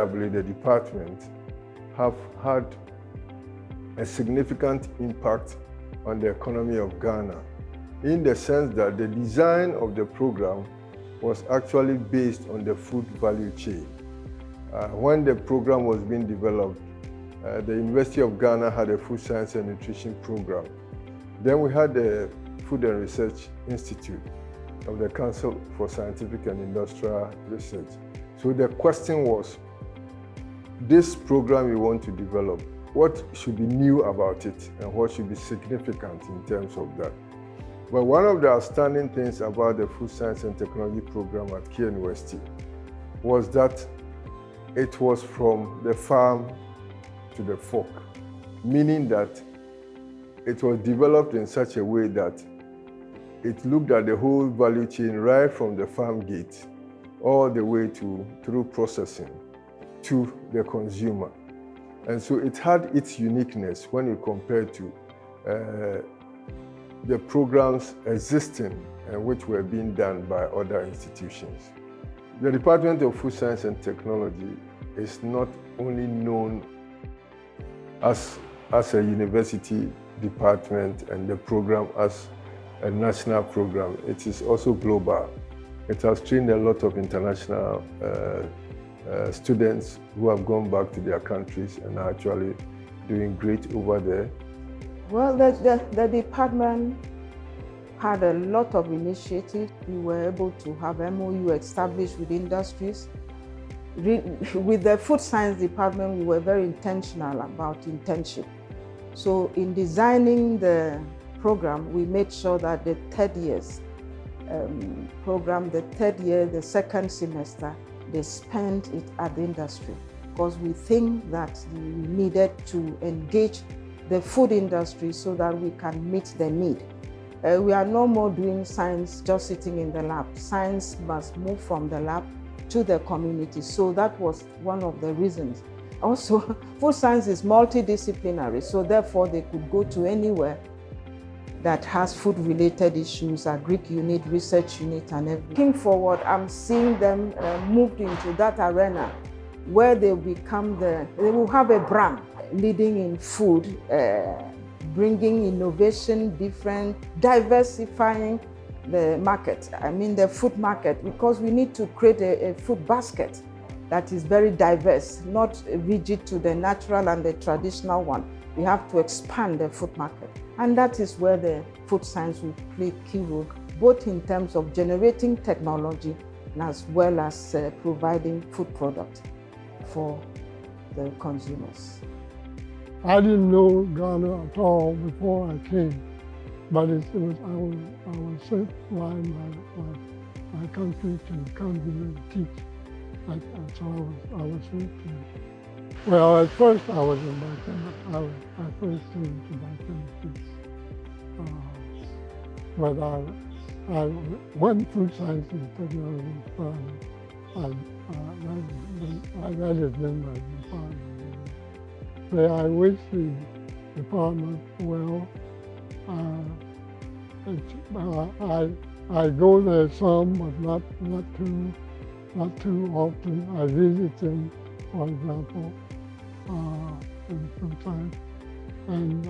undeniably the department have had a significant impact on the economy of Ghana, in the sense that the design of the program was actually based on the food value chain. When the program was being developed, the University of Ghana had a food science and nutrition program. Then we had the Food and Research Institute of the Council for Scientific and Industrial Research. So the question was, this program you want to develop, what should be new about it and what should be significant in terms of that? But one of the outstanding things about the Food Science and Technology program at KNUST was that it was from the farm to the fork, meaning that it was developed in such a way that it looked at the whole value chain right from the farm gate all the way through processing to the consumer. And so it had its uniqueness when you compare to the programs existing and which were being done by other institutions. The Department of Food Science and Technology is not only known as a university department and the program as a national program, it is also global. It has trained a lot of international students who have gone back to their countries and are actually doing great over there. Well, the department had a lot of initiatives. We were able to have MOU established with industries. With the food science department, we were very intentional about internship. So in designing the program, we made sure that the third year's program, the third year, the second semester, they spent it at the industry, because we think that we needed to engage the food industry so that we can meet the need. We are no more doing science just sitting in the lab. Science must move from the lab to the community. So that was one of the reasons. Also, food science is multidisciplinary, so therefore they could go to anywhere that has food-related issues, agric unit, research unit, and everything. Looking forward, I'm seeing them moved into that arena where they will have a brand leading in food, bringing innovation, diversifying the market. I mean the food market, because we need to create a food basket that is very diverse, not rigid to the natural and the traditional one. We have to expand the food market. And that is where the food science will play a key role, both in terms of generating technology and as well as providing food products for the consumers. I didn't know Ghana at all before I came, but I was sent by my country to come here and teach. So I was sent to. Well, at first I was in biochemistry. I first came to biochemistry. But I went food science and technology, but that has been my department. So I wish the department well. I go there some, but not too often. I visit them, for example, in food science, and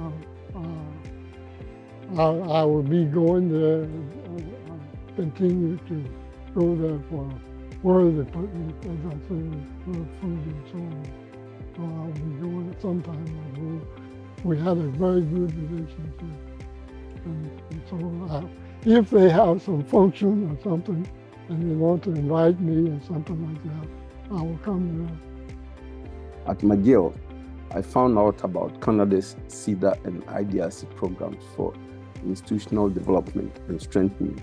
I will be going there, continue to go there for where they put me, as I say, for food and so on. So I'll be going sometime. We had a very good relationship, and so if they have some function or something, and they want to invite me or something like that, I will come there. At McGill, I found out about Canada's CEDA and IDRC programs for institutional development and strengthening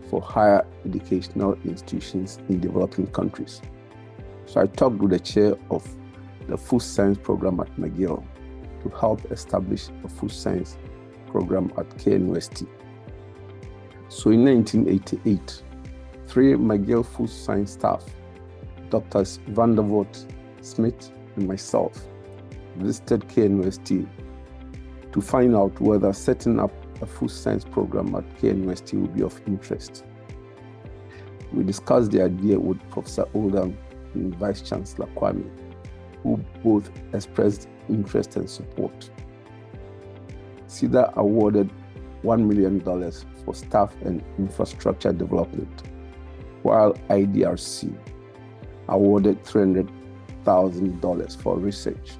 for higher educational institutions in developing countries. So I talked with the chair of the food science program at McGill to help establish a food science program at KNUST. So in 1988, 3 McGill food science staff, Drs. Vandervoort, Smith, and myself, visited KNUST to find out whether setting up a food science program at KNUST would be of interest. We discussed the idea with Professor Oldham and Vice Chancellor Kwame, who both expressed interest and support. SEDA awarded $1 million for staff and infrastructure development, while IDRC awarded $300,000 for research.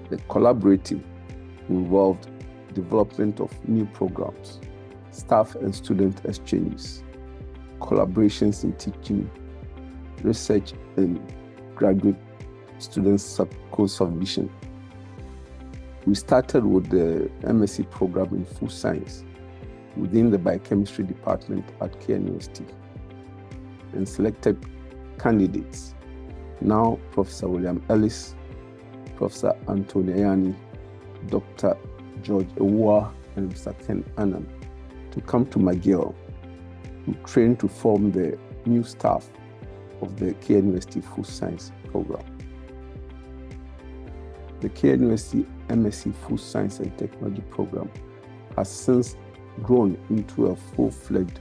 The collaborative involved development of new programs, staff and student exchanges, collaborations in teaching, research, and graduate students co-submission. We started with the MSc program in food science within the biochemistry department at KNUST and selected candidates, now Professor William Ellis, Professor Anthony Ayani, Dr. George Ewua, and Mr. Ken Annan, to come to McGill to train to form the new staff of the KNUST Food Science program. The KNUST MSc Food Science and Technology program has since grown into a full-fledged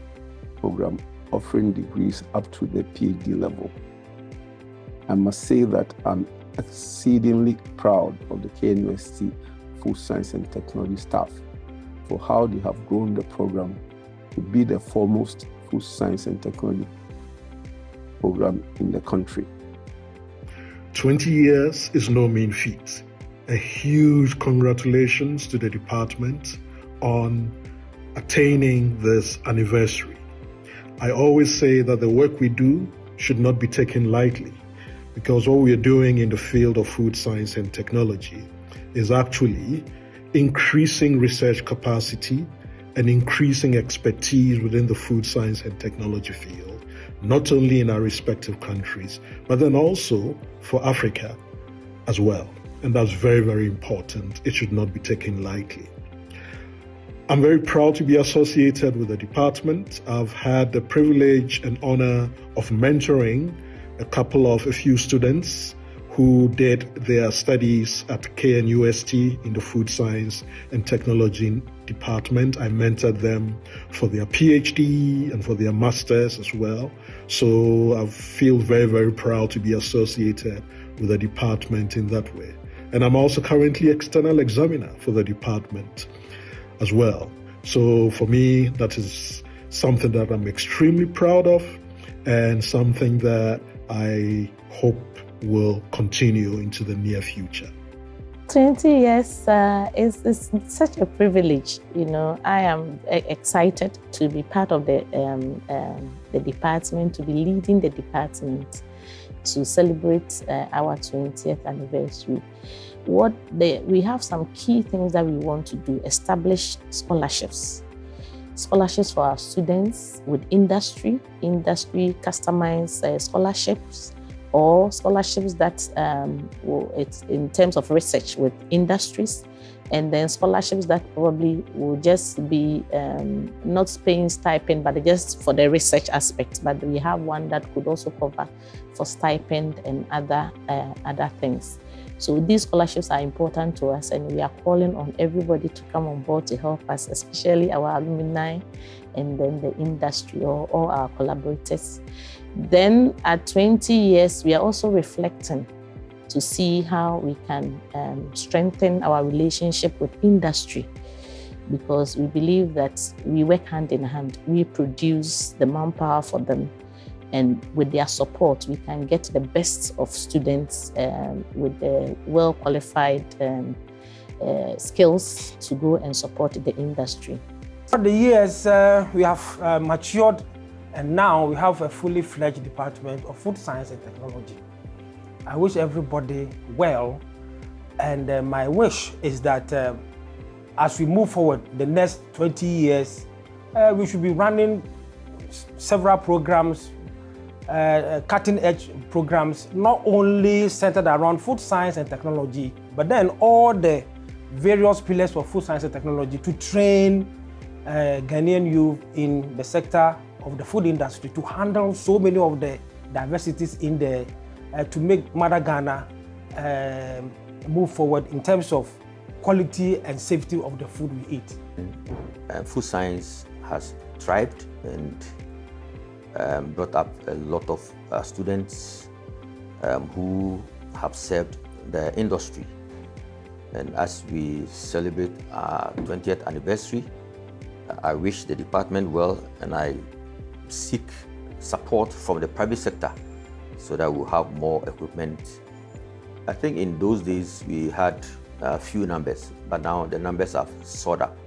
program offering degrees up to the PhD level. I must say that I'm exceedingly proud of the KNUST Food Science and Technology staff for how they have grown the program to be the foremost food science and technology program in the country. 20 years is no mean feat. A huge congratulations to the department on attaining this anniversary. I always say that the work we do should not be taken lightly, because what we are doing in the field of food science and technology is actually increasing research capacity and increasing expertise within the food science and technology field, not only in our respective countries, but then also for Africa as well. And that's very, very important. It should not be taken lightly. I'm very proud to be associated with the department. I've had the privilege and honor of mentoring a few students who did their studies at KNUST in the Food Science and Technology department. I mentored them for their PhD and for their masters as well. So I feel very, very proud to be associated with the department in that way. And I'm also currently external examiner for the department as well. So for me, that is something that I'm extremely proud of and something that I hope will continue into the near future. 20 years is such a privilege. You know, I am excited to be part of the department, to be leading the department to celebrate our 20th anniversary. We have some key things that we want to do: establish scholarships for our students with industry customized scholarships, or scholarships that it's in terms of research with industries, and then scholarships that probably will just be not paying stipend, but just for the research aspect. But we have one that could also cover for stipend and other things. So these scholarships are important to us, and we are calling on everybody to come on board to help us, especially our alumni and then the industry or all our collaborators. Then at 20 years, we are also reflecting to see how we can strengthen our relationship with industry, because we believe that we work hand in hand. We produce the manpower for them, and with their support, we can get the best of students with the well-qualified skills to go and support the industry. Over the years, we have matured, and now we have a fully fledged department of food science and technology. I wish everybody well, and my wish is that as we move forward the next 20 years, we should be running several programs, cutting-edge programs, not only centered around food science and technology, but then all the various pillars of food science and technology to train Ghanaian youth in the sector of the food industry to handle so many of the diversities in there, to make Mother Ghana move forward in terms of quality and safety of the food we eat. Food science has thrived and brought up a lot of students who have served the industry. And as we celebrate our 20th anniversary, I wish the department well, and I seek support from the private sector so that we'll have more equipment. I think in those days we had a few numbers, but now the numbers have soared up.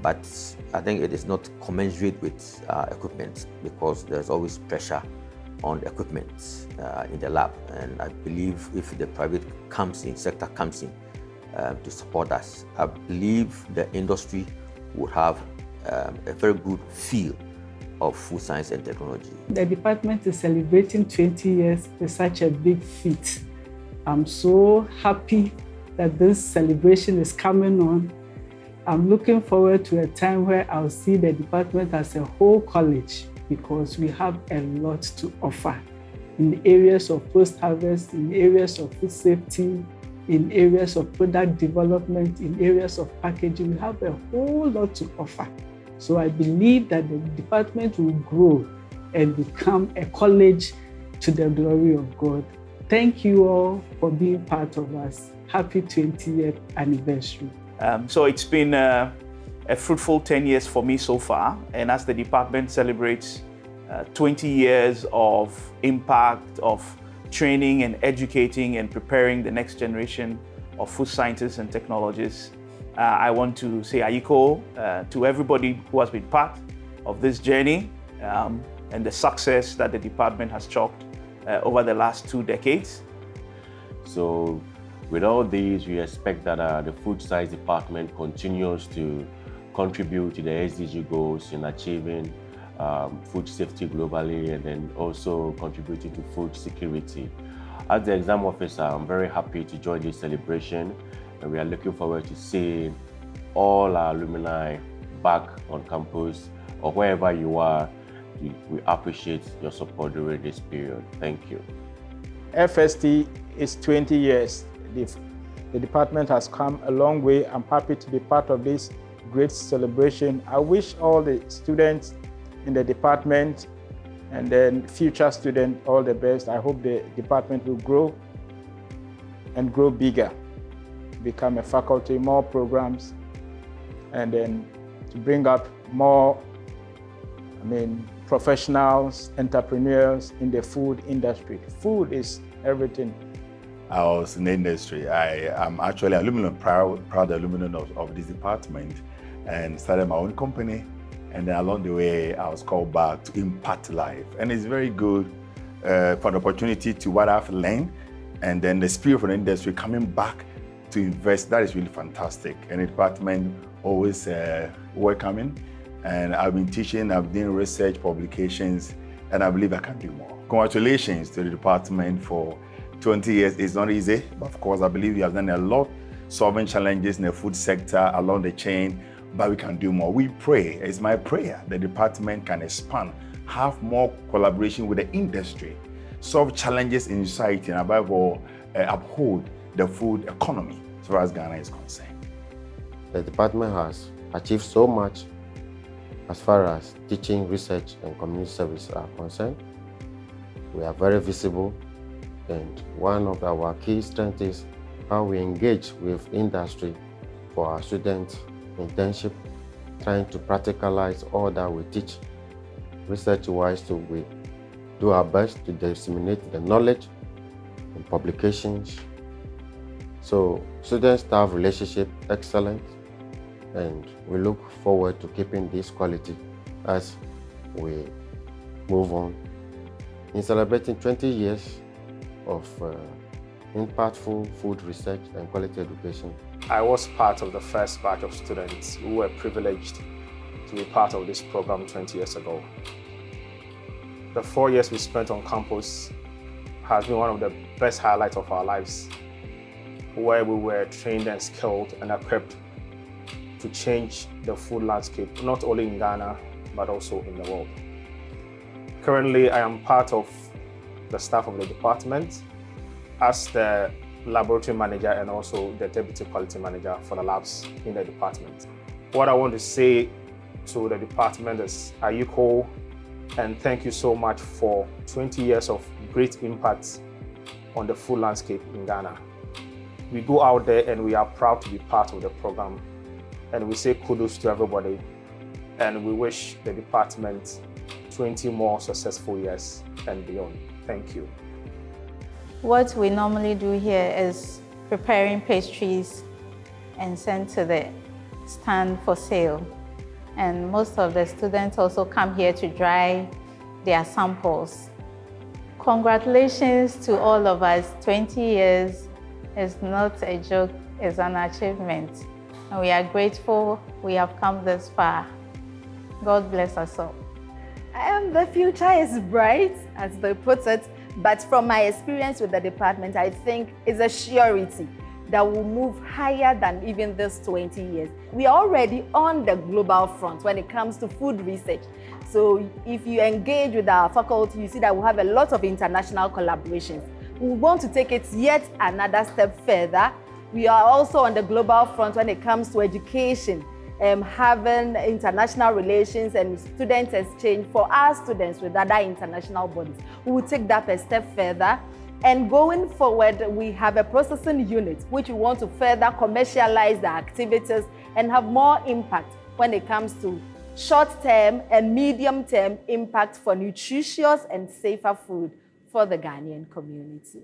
But I think it is not commensurate with equipment, because there's always pressure on equipment in the lab. And I believe if the private sector comes in to support us, I believe the industry would have a very good feel of food science and technology. The department is celebrating 20 years with such a big feat. I'm so happy that this celebration is coming on. I'm looking forward to a time where I'll see the department as a whole college, because we have a lot to offer in the areas of post-harvest, in areas of food safety, in areas of product development, in areas of packaging. We have a whole lot to offer. So I believe that the department will grow and become a college to the glory of God. Thank you all for being part of us. Happy 20th anniversary. So it's been a fruitful 10 years for me so far. And as the department celebrates 20 years of impact, of training and educating and preparing the next generation of food scientists and technologists, I want to say ayiko to everybody who has been part of this journey and the success that the department has chalked over the last 2 decades. So with all these, we expect that the food science department continues to contribute to the SDG goals in achieving food safety globally, and then also contributing to food security. As the exam officer, I'm very happy to join this celebration, and we are looking forward to seeing all our alumni back on campus or wherever you are. We appreciate your support during this period. Thank you. FST is 20 years. The department has come a long way. I'm happy to be part of this great celebration. I wish all the students in the department and then future students all the best. I hope the department will grow and grow bigger, become a faculty, more programs, and then to bring up more, professionals, entrepreneurs in the food industry. Food is everything. I was in the industry. I am actually a proud alumni of this department, and started my own company. And then along the way, I was called back to impact life. And it's very good for the opportunity to what I've learned, and then the spirit of the industry coming back to invest. That is really fantastic. And the department always welcoming. And I've been teaching, I've been doing research, publications, and I believe I can do more. Congratulations to the department for 20 years. It's not easy, but of course, I believe you have done a lot, solving challenges in the food sector along the chain, but we can do more. We pray, it's my prayer, the department can expand, have more collaboration with the industry, solve challenges in society, and above all, uphold the food economy as far as Ghana is concerned. The department has achieved so much as far as teaching, research, and community service are concerned. We are very visible, and one of our key strengths is how we engage with industry for our students' internship, trying to practicalize all that we teach. Research-wise, we do our best to disseminate the knowledge and publications. So student-staff relationship, excellent, and we look forward to keeping this quality as we move on. In celebrating 20 years of impactful food research and quality education. I was part of the first batch of students who were privileged to be part of this program 20 years ago. The 4 years we spent on campus has been one of the best highlights of our lives, where we were trained and skilled and equipped to change the food landscape, not only in Ghana, but also in the world. Currently, I am part of the staff of the department as the laboratory manager and also the deputy quality manager for the labs in the department. What I want to say to the department is ayiko, and thank you so much for 20 years of great impact on the food landscape in Ghana. We go out there and we are proud to be part of the program, and we say kudos to everybody, and we wish the department 20 more successful years and beyond. Thank you. What we normally do here is preparing pastries and send to the stand for sale. And most of the students also come here to dry their samples. Congratulations to all of us. 20 years is not a joke, it's an achievement. And we are grateful we have come this far. God bless us all. The future is bright, as they put it, but from my experience with the department, I think it's a surety that will move higher than even this 20 years. We are already on the global front when it comes to food research. So if you engage with our faculty, you see that we have a lot of international collaborations. We want to take it yet another step further. We are also on the global front when it comes to education, having international relations and student exchange for our students with other international bodies. We will take that a step further. And going forward, we have a processing unit, which we want to further commercialize the activities and have more impact when it comes to short-term and medium-term impact for nutritious and safer food for the Ghanaian community.